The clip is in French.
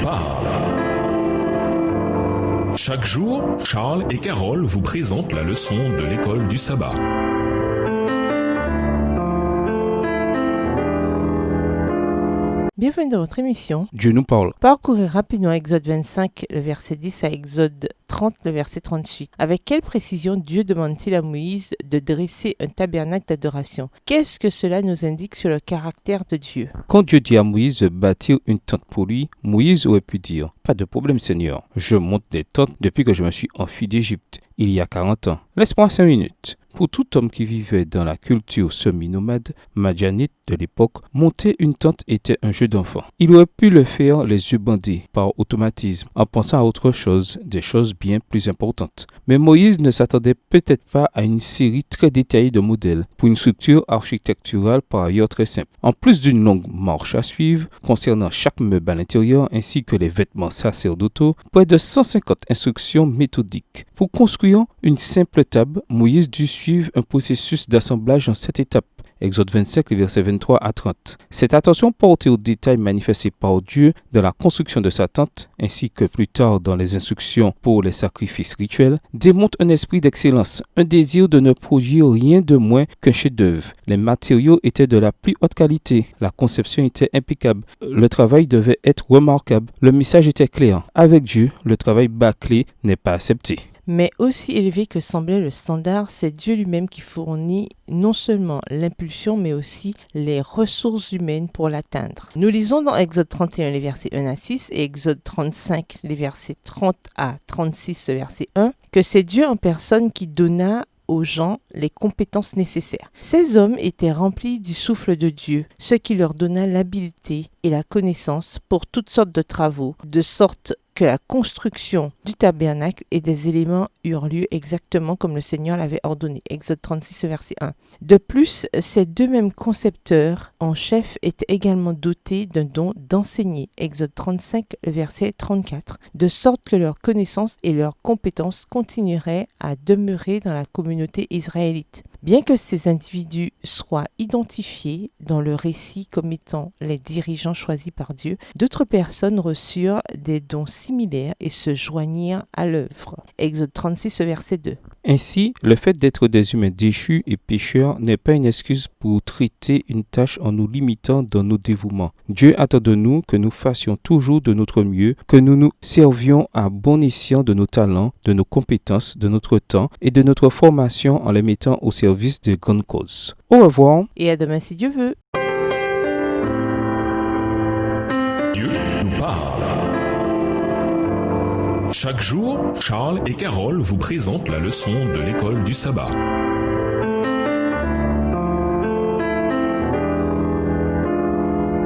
parle. Chaque jour, Charles et Carole vous présentent la leçon de l'école du sabbat. Bienvenue dans votre émission. Dieu nous parle. Parcourez rapidement Exode 25, le verset 10 à Exode 30, le verset 38. Avec quelle précision Dieu demande-t-il à Moïse de dresser un tabernacle d'adoration? Qu'est-ce que cela nous indique sur le caractère de Dieu? Quand Dieu dit à Moïse de bâtir une tente pour lui, Moïse aurait pu dire « Pas de problème Seigneur, je monte des tentes depuis que je me suis enfui d'Égypte, il y a 40 ans. Laisse-moi 5 minutes. » Pour tout homme qui vivait dans la culture semi-nomade madianite de l'époque, monter une tente était un jeu d'enfant. Il aurait pu le faire les yeux bandés, par automatisme, en pensant à autre chose, des choses bien plus importantes. Mais Moïse ne s'attendait peut-être pas à une série très détaillée de modèles, pour une structure architecturale par ailleurs très simple. En plus d'une longue marche à suivre, concernant chaque meuble à l'intérieur ainsi que les vêtements sacerdotaux, près de 150 instructions méthodiques. Pour construire une simple table, Moïse dut suivre un processus d'assemblage en 7 étapes. Exode 25, les versets 23 à 30. Cette attention portée aux détails manifestés par Dieu dans la construction de sa tente, ainsi que plus tard dans les instructions pour les sacrifices rituels, démontre un esprit d'excellence, un désir de ne produire rien de moins qu'un chef-d'œuvre. Les matériaux étaient de la plus haute qualité, la conception était impeccable, le travail devait être remarquable, le message était clair. Avec Dieu, le travail bâclé n'est pas accepté. Mais aussi élevé que semblait le standard, c'est Dieu lui-même qui fournit non seulement l'impulsion, mais aussi les ressources humaines pour l'atteindre. Nous lisons dans Exode 31, les versets 1 à 6, et Exode 35, les versets 30 à 36, le verset 1, que c'est Dieu en personne qui donna aux gens les compétences nécessaires. Ces hommes étaient remplis du souffle de Dieu, ce qui leur donna l'habileté et la connaissance pour toutes sortes de travaux, de sorte que la construction du tabernacle et des éléments eurent lieu exactement comme le Seigneur l'avait ordonné. Exode 36, verset 1. De plus, ces deux mêmes concepteurs en chef étaient également dotés d'un don d'enseigner. Exode 35, verset 34. De sorte que leur connaissance et leurs compétences continueraient à demeurer dans la communauté israélite. Bien que ces individus soient identifiés dans le récit comme étant les dirigeants choisis par Dieu, d'autres personnes reçurent des dons similaires et se joignirent à l'œuvre. Exode 36, verset 2. Ainsi, le fait d'être des humains déchus et pécheurs n'est pas une excuse pour traiter une tâche en nous limitant dans nos dévouements. Dieu attend de nous que nous fassions toujours de notre mieux, que nous nous servions à bon escient de nos talents, de nos compétences, de notre temps et de notre formation en les mettant au service de grandes causes. Au revoir. Et à demain si Dieu veut. Dieu nous parle. Chaque jour, Charles et Carole vous présentent la leçon de l'école du sabbat.